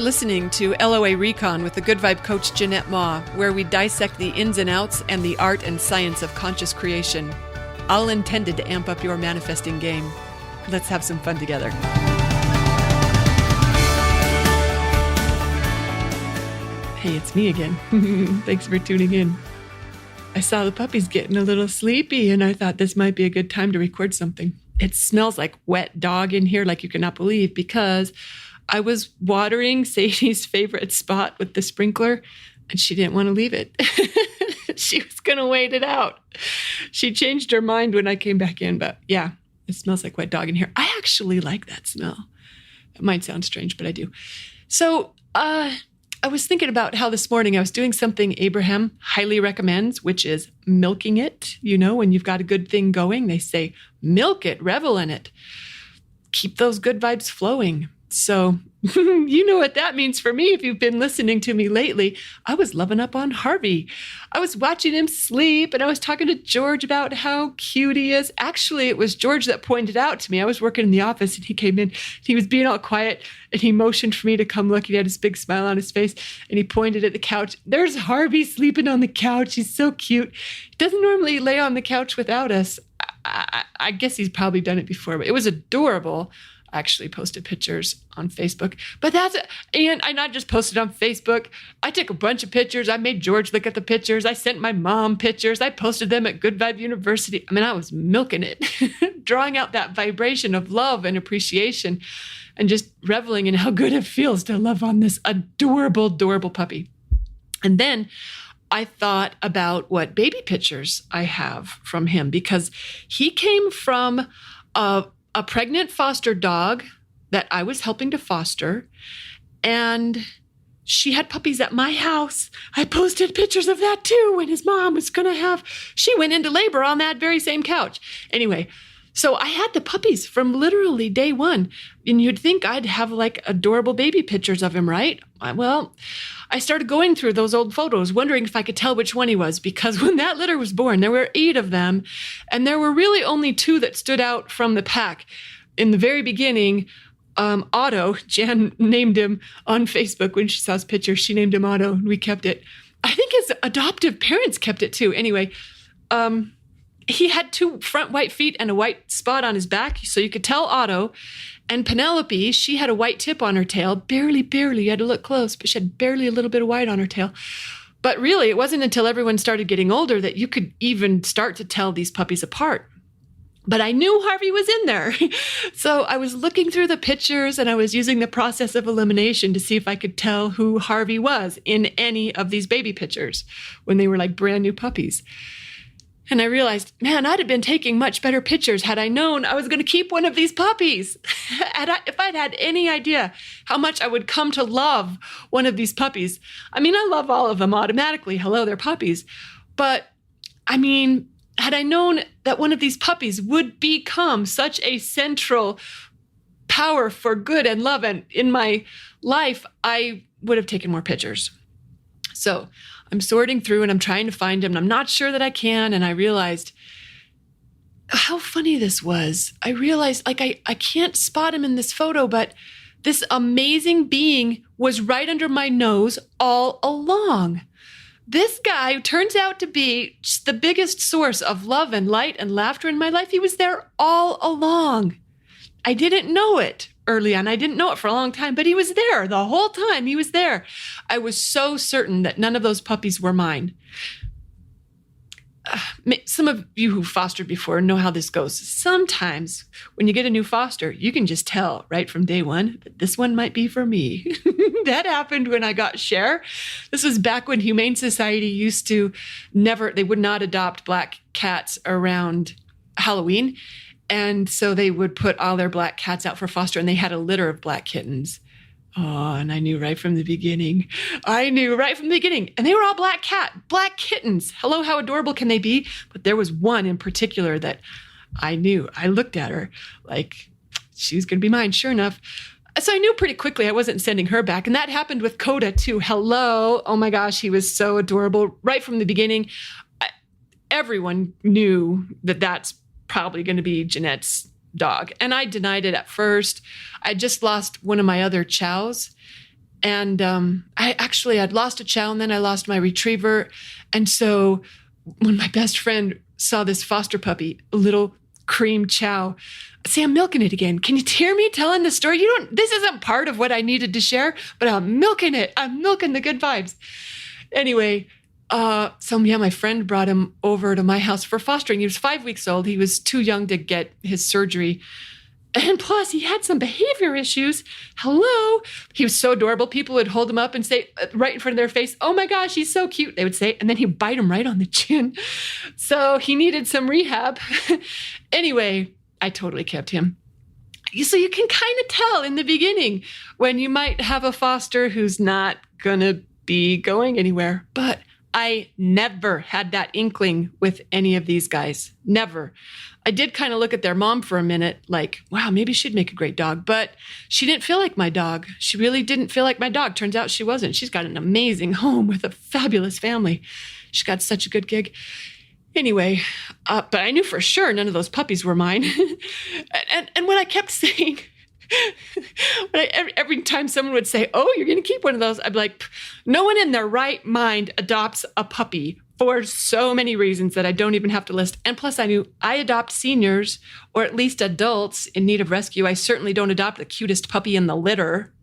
listening to LOA Recon with the Good Vibe coach Jeanette Ma, where we dissect the ins and outs and the art and science of conscious creation, all intended to amp up your manifesting game. Let's have some fun together. Hey, it's me again. Thanks for tuning in. I saw the puppies getting a little sleepy, and I thought this might be a good time to record something. It smells like wet dog in here like you cannot believe, because I was watering Sadie's favorite spot with the sprinkler, and she didn't want to leave it. She was going to wait it out. She changed her mind when I came back in, but yeah, it smells like wet dog in here. I actually like that smell. It might sound strange, but I do. So, I was thinking about how this morning I was doing something Abraham highly recommends, which is milking it. You know, when you've got a good thing going, they say, milk it, revel in it. Keep those good vibes flowing. So you know what that means for me if you've been listening to me lately. I was loving up on Harvey. I was watching him sleep, and I was talking to George about how cute he is. Actually, it was George that pointed out to me. I was working in the office, and he came in. He was being all quiet, and he motioned for me to come look. He had this big smile on his face, and he pointed at the couch. There's Harvey sleeping on the couch. He's so cute. He doesn't normally lay on the couch without us. I guess he's probably done it before, but it was adorable. I actually posted pictures on Facebook, but and I not just posted on Facebook. I took a bunch of pictures. I made George look at the pictures. I sent my mom pictures. I posted them at Good Vibe University. I mean, I was milking it, drawing out that vibration of love and appreciation and just reveling in how good it feels to love on this adorable, adorable puppy. And then I thought about what baby pictures I have from him, because he came from a pregnant foster dog that I was helping to foster, and she had puppies at my house. I posted pictures of that too when his mom was she went into labor on that very same couch. Anyway, so I had the puppies from literally day one, and you'd think I'd have like adorable baby pictures of him, right? Well, I started going through those old photos, wondering if I could tell which one he was, because when that litter was born, there were 8 of them, and there were really only 2 that stood out from the pack. In the very beginning, Otto, Jan named him on Facebook when she saw his picture. She named him Otto, and we kept it. I think his adoptive parents kept it too. Anyway, he had 2 front white feet and a white spot on his back, so you could tell Otto. And Penelope, she had a white tip on her tail, barely, you had to look close, but she had barely a little bit of white on her tail. But really, it wasn't until everyone started getting older that you could even start to tell these puppies apart. But I knew Harvey was in there. So I was looking through the pictures, and I was using the process of elimination to see if I could tell who Harvey was in any of these baby pictures when they were like brand new puppies. And I realized, man, I'd have been taking much better pictures had I known I was going to keep one of these puppies. If I'd had any idea how much I would come to love one of these puppies. I mean, I love all of them automatically. Hello, they're puppies. But I mean, had I known that one of these puppies would become such a central power for good and love and in my life, I would have taken more pictures. So I'm sorting through and I'm trying to find him, and I'm not sure that I can. And I realized how funny this was. I realized like I can't spot him in this photo, but this amazing being was right under my nose all along. This guy turns out to be just the biggest source of love and light and laughter in my life. He was there all along. I didn't know it early on. I didn't know it for a long time, but he was there the whole time. He was there. I was so certain that none of those puppies were mine. Some of you who fostered before know how this goes. Sometimes when you get a new foster, you can just tell right from day one that this one might be for me. That happened when I got Cher. This was back when Humane Society used to they would not adopt black cats around Halloween. And so they would put all their black cats out for foster, and they had a litter of black kittens. Oh, and I knew right from the beginning. And they were all black kittens. Hello, how adorable can they be? But there was one in particular that I knew. I looked at her like she was going to be mine, sure enough. So I knew pretty quickly I wasn't sending her back. And that happened with Coda too. Hello. Oh my gosh, he was so adorable. Right from the beginning, everyone knew that that's probably going to be Jeanette's dog. And I denied it at first. I just lost one of my other chows. And I'd lost a chow, and then I lost my retriever. And so when my best friend saw this foster puppy, a little cream chow, see, I'm milking it again. Can you hear me telling the story? This isn't part of what I needed to share, but I'm milking it. I'm milking the good vibes. Anyway, my friend brought him over to my house for fostering. He was 5 weeks old. He was too young to get his surgery. And plus, he had some behavior issues. Hello. He was so adorable. People would hold him up and say right in front of their face, "Oh my gosh, he's so cute," they would say. And then he'd bite him right on the chin. So he needed some rehab. Anyway, I totally kept him. So you can kind of tell in the beginning when you might have a foster who's not going to be going anywhere. But I never had that inkling with any of these guys. Never. I did kind of look at their mom for a minute, like, wow, maybe she'd make a great dog. But she didn't feel like my dog. She really didn't feel like my dog. Turns out she wasn't. She's got an amazing home with a fabulous family. She got such a good gig. Anyway, but I knew for sure none of those puppies were mine. and what I kept saying, every time someone would say, "Oh, you're going to keep one of those," I'd be like, no one in their right mind adopts a puppy for so many reasons that I don't even have to list. And plus, I knew I adopt seniors, or at least adults in need of rescue. I certainly don't adopt the cutest puppy in the litter.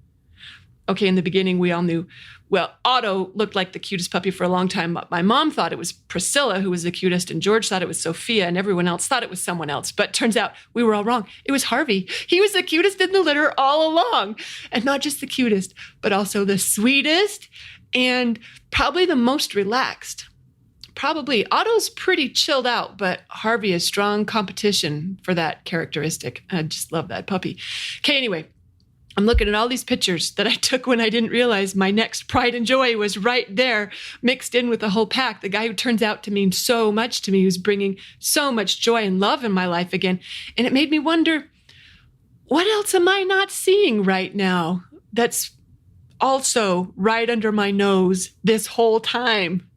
Okay, in the beginning, we all knew, well, Otto looked like the cutest puppy for a long time. My mom thought it was Priscilla who was the cutest, and George thought it was Sophia, and everyone else thought it was someone else. But turns out we were all wrong. It was Harvey. He was the cutest in the litter all along. And not just the cutest, but also the sweetest and probably the most relaxed. Probably. Otto's pretty chilled out, but Harvey is strong competition for that characteristic. I just love that puppy. Okay, anyway. I'm looking at all these pictures that I took when I didn't realize my next pride and joy was right there, mixed in with the whole pack. The guy who turns out to mean so much to me, who's bringing so much joy and love in my life again. And it made me wonder, what else am I not seeing right now that's also right under my nose this whole time?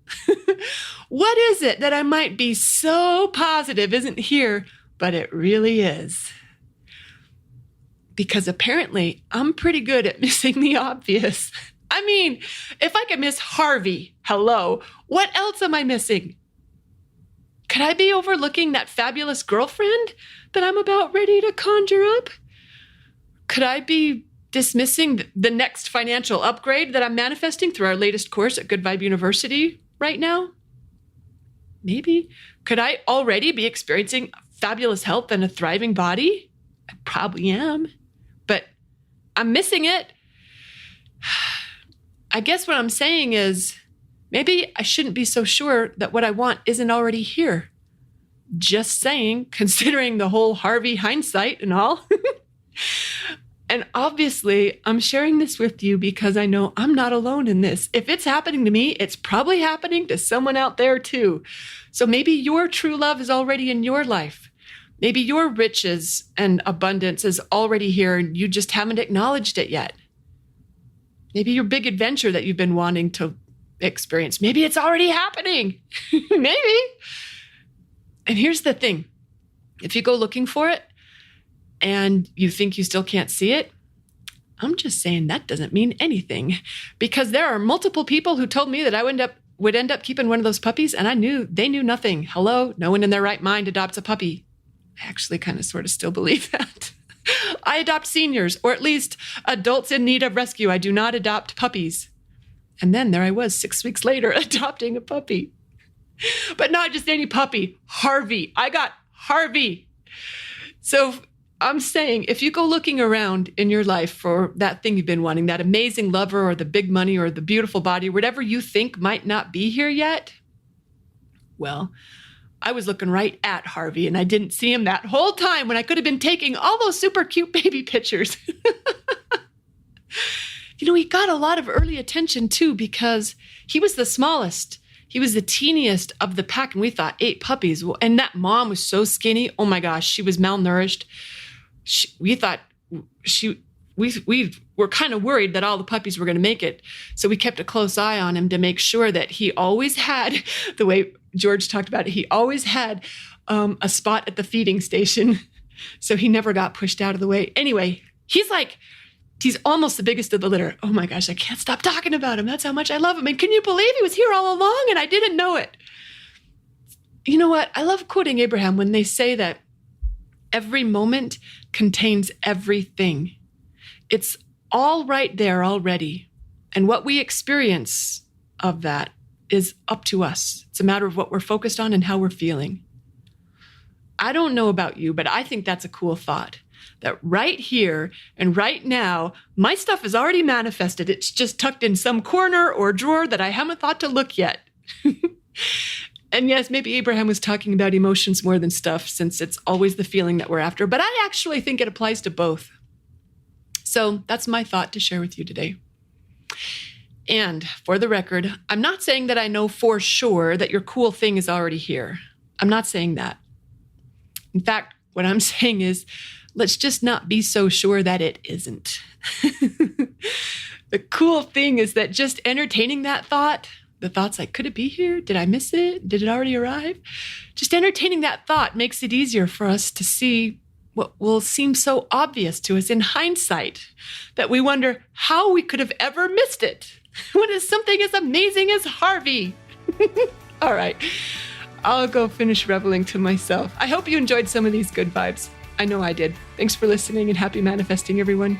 What is it that I might be so positive isn't here, but it really is? Because apparently I'm pretty good at missing the obvious. I mean, if I could miss Harvey, hello, what else am I missing? Could I be overlooking that fabulous girlfriend that I'm about ready to conjure up? Could I be dismissing the next financial upgrade that I'm manifesting through our latest course at Good Vibe University right now? Maybe. Could I already be experiencing fabulous health and a thriving body? I probably am. But I'm missing it. I guess what I'm saying is maybe I shouldn't be so sure that what I want isn't already here. Just saying, considering the whole Harvey hindsight and all. And obviously, I'm sharing this with you because I know I'm not alone in this. If it's happening to me, it's probably happening to someone out there too. So maybe your true love is already in your life. Maybe your riches and abundance is already here and you just haven't acknowledged it yet. Maybe your big adventure that you've been wanting to experience, maybe it's already happening. Maybe. And here's the thing. If you go looking for it and you think you still can't see it, I'm just saying that doesn't mean anything, because there are multiple people who told me that I would end up keeping one of those puppies, and they knew nothing. Hello, no one in their right mind adopts a puppy. I actually kind of sort of still believe that. I adopt seniors, or at least adults in need of rescue. I do not adopt puppies. And then there I was 6 weeks later adopting a puppy. But not just any puppy, Harvey. I got Harvey. So I'm saying, if you go looking around in your life for that thing you've been wanting, that amazing lover or the big money or the beautiful body, whatever you think might not be here yet, well, I was looking right at Harvey and I didn't see him that whole time when I could have been taking all those super cute baby pictures. He got a lot of early attention too because he was the smallest. He was the teeniest of the pack, and we thought 8 puppies. And that mom was so skinny. Oh my gosh, she was malnourished. We were kind of worried that all the puppies were going to make it. So we kept a close eye on him to make sure that he always had, the way George talked about it, he always had a spot at the feeding station. So he never got pushed out of the way. Anyway, he's like He's almost the biggest of the litter. Oh my gosh, I can't stop talking about him. That's how much I love him. And can you believe he was here all along and I didn't know it? You know what? I love quoting Abraham when they say that every moment contains everything. It's all right there already. And what we experience of that is up to us. It's a matter of what we're focused on and how we're feeling. I don't know about you, but I think that's a cool thought. That right here and right now, my stuff is already manifested. It's just tucked in some corner or drawer that I haven't thought to look yet. And yes, maybe Abraham was talking about emotions more than stuff, since it's always the feeling that we're after. But I actually think it applies to both. So that's my thought to share with you today. And for the record, I'm not saying that I know for sure that your cool thing is already here. I'm not saying that. In fact, what I'm saying is, let's just not be so sure that it isn't. The cool thing is that just entertaining that thought, the thought's like, could it be here? Did I miss it? Did it already arrive? Just entertaining that thought makes it easier for us to see what will seem so obvious to us in hindsight, that we wonder how we could have ever missed it. When it's something as amazing as Harvey. All right, I'll go finish reveling to myself. I hope you enjoyed some of these good vibes. I know I did. Thanks for listening and happy manifesting, everyone.